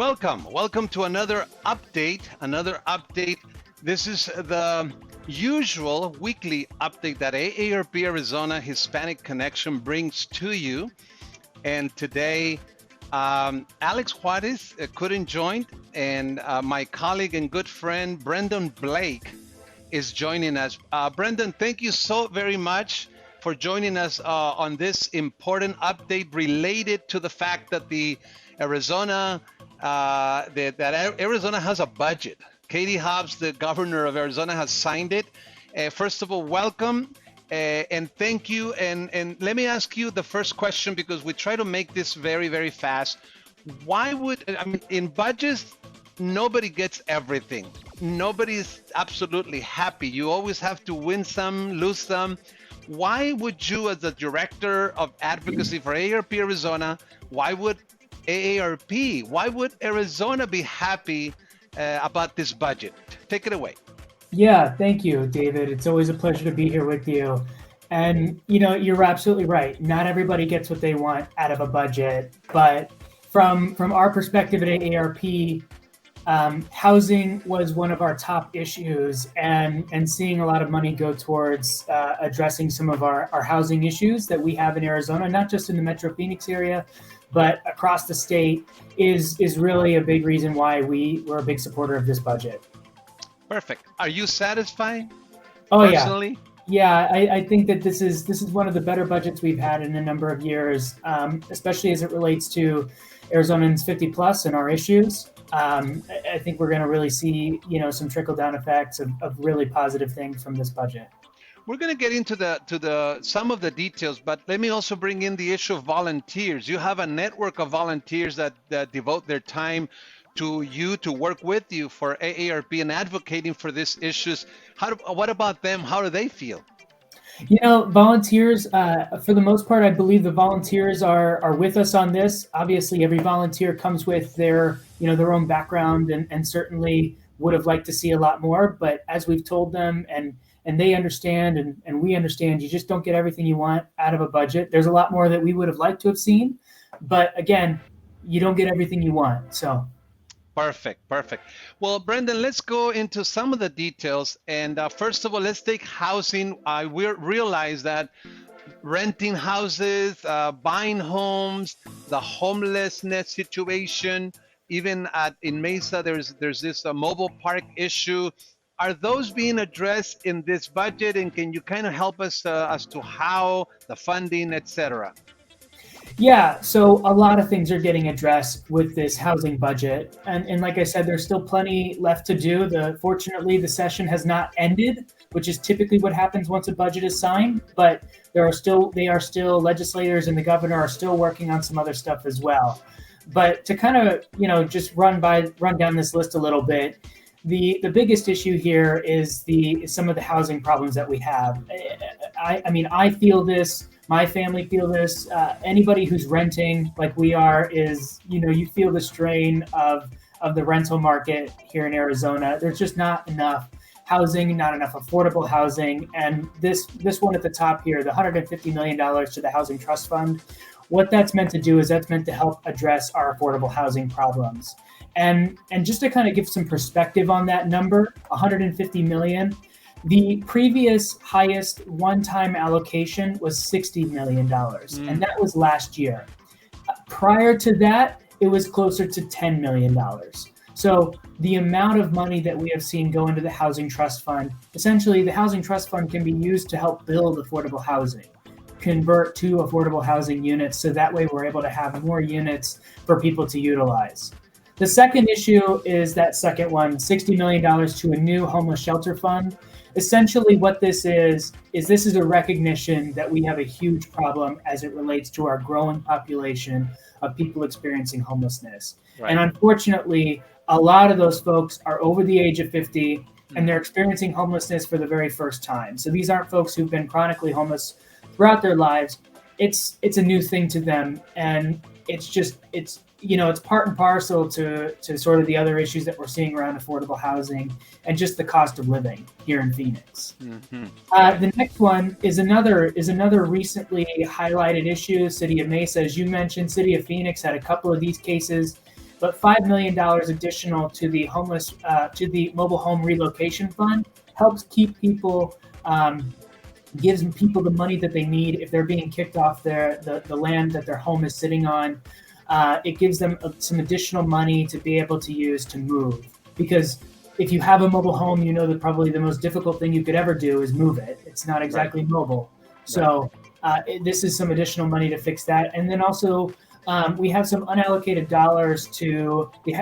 Welcome to another update. This is the usual weekly update that AARP Arizona Hispanic Connection brings to you. And today, Alex Juarez couldn't join, and my colleague and good friend, Brendan Blake, is joining us. Brendan, thank you so very much for joining us on this important update related to the fact that the Arizona Arizona has a budget. Katie Hobbs, the governor of Arizona, has signed it. First of all, welcome and thank you. And let me ask you the first question, because we try to make this very, very fast. In budgets, nobody gets everything. Nobody's absolutely happy. You always have to win some, lose some. Why would you, as the director of advocacy for AARP Arizona, why would Arizona be happy about this budget? Take it away. Yeah, thank you, David. It's always a pleasure to be here with you. And, you're absolutely right. Not everybody gets what they want out of a budget. But from our perspective at AARP, housing was one of our top issues, and seeing a lot of money go towards addressing some of our housing issues that we have in Arizona, not just in the Metro Phoenix area, but across the state, is really a big reason why we're a big supporter of this budget. Perfect. Are you satisfied? Oh, personally? Yeah, I think that this is one of the better budgets we've had in a number of years, especially as it relates to Arizonans 50 plus and our issues. I think we're going to really see, some trickle down effects of really positive things from this budget. We're going to get into the some of the details, but let me also bring in the issue of volunteers. You have a network of volunteers that devote their time to you, to work with you for AARP and advocating for these issues. What about them? How do they feel? Volunteers, for the most part, I believe the volunteers are with us on this. Obviously, every volunteer comes with their own background and certainly would have liked to see a lot more. But as we've told them and they understand and we understand, you just don't get everything you want out of a budget. There's a lot more that we would have liked to have seen. But again, you don't get everything you want. So. Perfect. Well, Brendan, let's go into some of the details. And first of all, let's take housing. We realize that renting houses, buying homes, the homelessness situation, even in Mesa, there's this mobile park issue. Are those being addressed in this budget? And can you kind of help us as to how, the funding, etc.? Yeah, so a lot of things are getting addressed with this housing budget. And like I said, there's still plenty left to do. Fortunately, the session has not ended, which is typically what happens once a budget is signed. But they are still legislators and the governor are still working on some other stuff as well. But to kind of, just run down this list a little bit, the biggest issue here is some of the housing problems that we have. I feel this. My family feel this. Anybody who's renting like we are is, you feel the strain of the rental market here in Arizona. There's just not enough housing, not enough affordable housing. And this one at the top here, the $150 million to the Housing Trust Fund, what that's meant to do is that's meant to help address our affordable housing problems. And just to kind of give some perspective on that number, $150 million, the previous highest one-time allocation was $60 million, and that was last year. Prior to that, it was closer to $10 million. So the amount of money that we have seen go into the Housing Trust Fund, essentially the Housing Trust Fund can be used to help build affordable housing, convert to affordable housing units, so that way we're able to have more units for people to utilize. The second issue is that second one, $60 million to a new homeless shelter fund. Essentially what this is a recognition that we have a huge problem as it relates to our growing population of people experiencing homelessness. Right. And unfortunately, a lot of those folks are over the age of 50 and they're experiencing homelessness for the very first time. So these aren't folks who've been chronically homeless throughout their lives. It's a new thing to them. And it's part and parcel to sort of the other issues that we're seeing around affordable housing and just the cost of living here in Phoenix. Mm-hmm. The next one is another recently highlighted issue, City of Mesa. As you mentioned, City of Phoenix had a couple of these cases but $5 million additional to the to the mobile home relocation fund helps keep people, gives people the money that they need if they're being kicked off the land that their home is sitting on. It gives them some additional money to be able to use to move. Because if you have a mobile home, you know that probably the most difficult thing you could ever do is move it. It's not exactly mobile. So this is some additional money to fix that. And then also, we have some unallocated dollars to the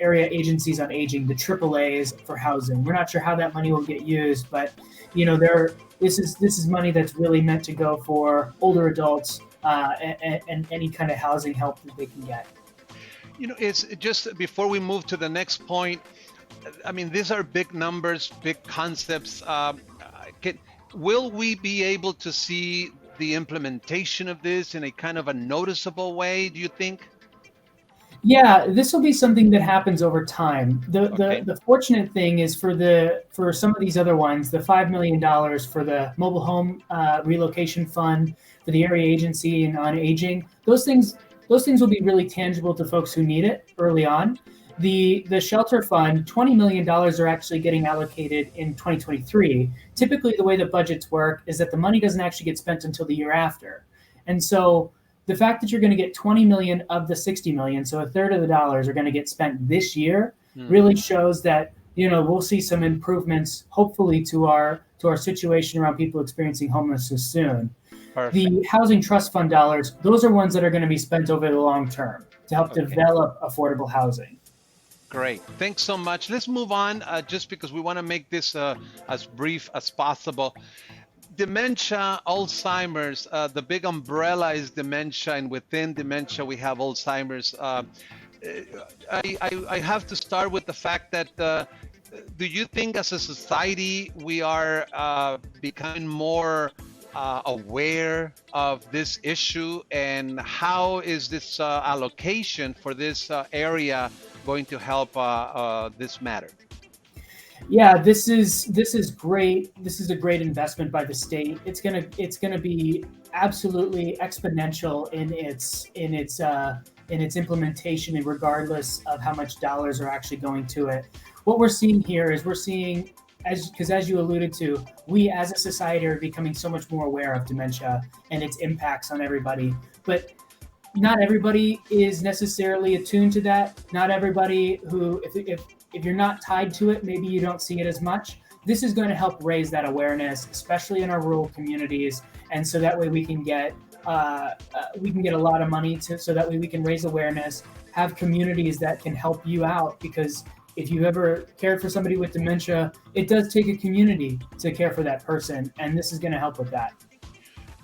area agencies on aging, the AAAs for housing. We're not sure how that money will get used, but this is money that's really meant to go for older adults and any kind of housing help that they can get. It's just before we move to the next point. I mean, these are big numbers, big concepts. Will we be able to see the implementation of this in a kind of a noticeable way, do you think? Yeah, this will be something that happens over time. The fortunate thing is for some of these other ones, the $5 million for the mobile home relocation fund, for the area agency and on aging, those things will be really tangible to folks who need it early on. The shelter fund, $20 million are actually getting allocated in 2023. Typically, the way the budgets work is that the money doesn't actually get spent until the year after. And so the fact that you're going to get 20 million of the 60 million, so a third of the dollars are going to get spent this year, really shows that, we'll see some improvements, hopefully, to our situation around people experiencing homelessness soon. Perfect. The housing trust fund dollars, those are ones that are going to be spent over the long term to help develop affordable housing. Great. Thanks so much. Let's move on just because we want to make this as brief as possible. Dementia, Alzheimer's, the big umbrella is dementia, and within dementia, we have Alzheimer's. I have to start with the fact that do you think as a society we are becoming more aware of this issue, and how is this allocation for this area going to help this matter? Yeah, this is great. This is a great investment by the state. It's gonna be absolutely exponential in its implementation, and regardless of how much dollars are actually going to it. What we're seeing here is as you alluded to, we as a society are becoming so much more aware of dementia and its impacts on everybody. But not everybody is necessarily attuned to that. Not everybody who, if you're not tied to it, maybe you don't see it as much. This is going to help raise that awareness, especially in our rural communities. And so that way we can get a lot of money so that way we can raise awareness, have communities that can help you out, because if you've ever cared for somebody with dementia, it does take a community to care for that person. And this is going to help with that.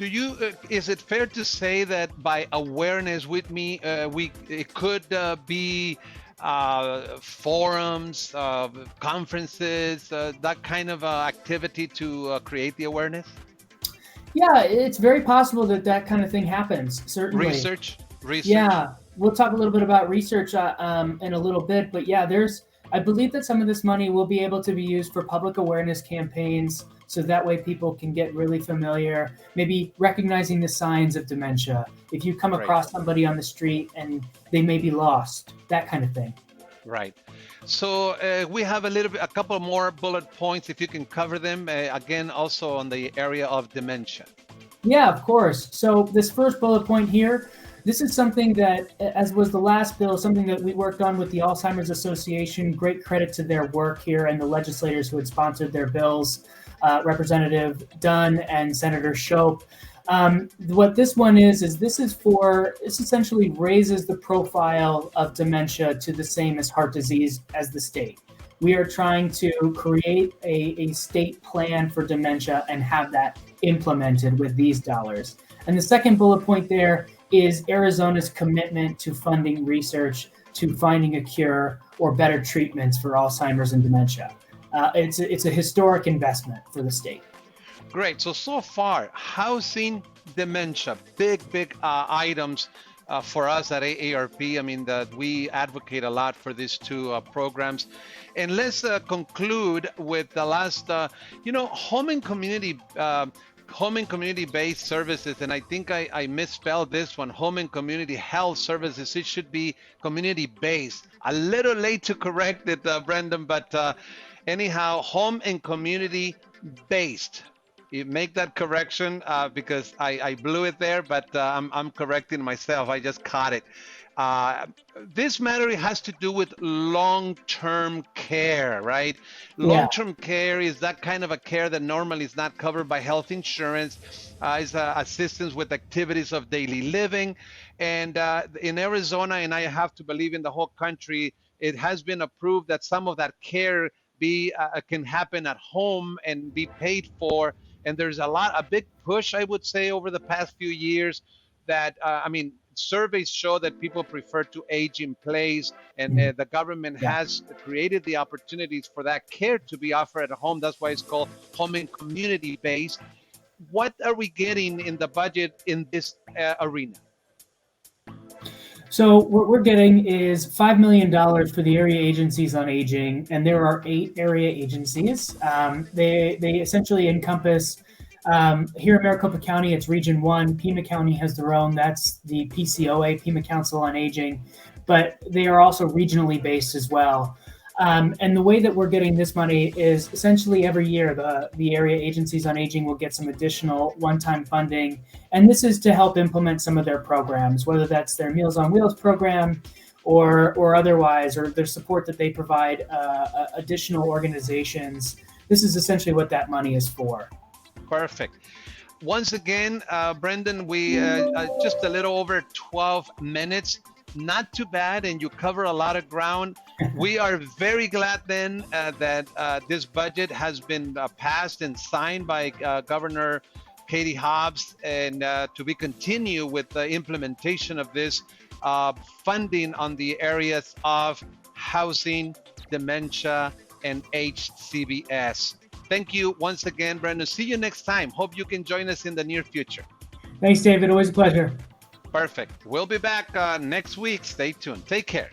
Is it fair to say that by awareness it could be forums, conferences, that kind of activity to create the awareness? Yeah, it's very possible that kind of thing happens, certainly. Research? Yeah, we'll talk a little bit about research in a little bit, but yeah, I believe that some of this money will be able to be used for public awareness campaigns, so that way people can get really familiar, maybe recognizing the signs of dementia. If you come across somebody on the street and they may be lost, that kind of thing. Right. So we have a couple more bullet points, if you can cover them, again, also on the area of dementia. Yeah, of course. So this first bullet point here, this is something that, as was the last bill, something that we worked on with the Alzheimer's Association. Great credit to their work here and the legislators who had sponsored their bills, Representative Dunn and Senator Shope. What this one is this essentially raises the profile of dementia to the same as heart disease as the state. We are trying to create a state plan for dementia and have that implemented with these dollars. And the second bullet point there is Arizona's commitment to funding research to finding a cure or better treatments for Alzheimer's and dementia. It's a historic investment for the state. Great. So far, housing, dementia, big items for us at AARP. I mean, that we advocate a lot for these two programs. And let's conclude with the last, home and community home and community-based services, and I think I misspelled this one, home and community health services. It should be community-based. A little late to correct it, Brendan, but anyhow, home and community-based. You make that correction because I blew it there, but I'm correcting myself. I just caught it. Uh, this matter has to do with long-term care, right? Yeah. Long-term care is that kind of a care that normally is not covered by health insurance. It's assistance with activities of daily living. And in Arizona, and I have to believe in the whole country, it has been approved that some of that care can happen at home and be paid for. And there's a big push, I would say, over the past few years that, surveys show that people prefer to age in place, and the government has created the opportunities for that care to be offered at home. That's why it's called home and community based. What are we getting in the budget in this arena? So what we're getting is $5 million for the area agencies on aging, and there are 8 area agencies. They essentially encompass, here in Maricopa County, it's Region 1. Pima County has their own. That's the PCOA, Pima Council on Aging, but they are also regionally based as well. And the way that we're getting this money is essentially every year the area agencies on aging will get some additional one-time funding. And this is to help implement some of their programs, whether that's their Meals on Wheels program or otherwise, or their support that they provide additional organizations. This is essentially what that money is for. Perfect. Once again, Brendan, we just a little over 12 minutes. Not too bad, and you cover a lot of ground. We are very glad then that this budget has been passed and signed by Governor Katie Hobbs, and to be continue with the implementation of this funding on the areas of housing, dementia, and HCBS. Thank you once again, Brendan. See you next time. Hope you can join us in the near future. Thanks, David. Always a pleasure. Perfect. We'll be back next week. Stay tuned. Take care.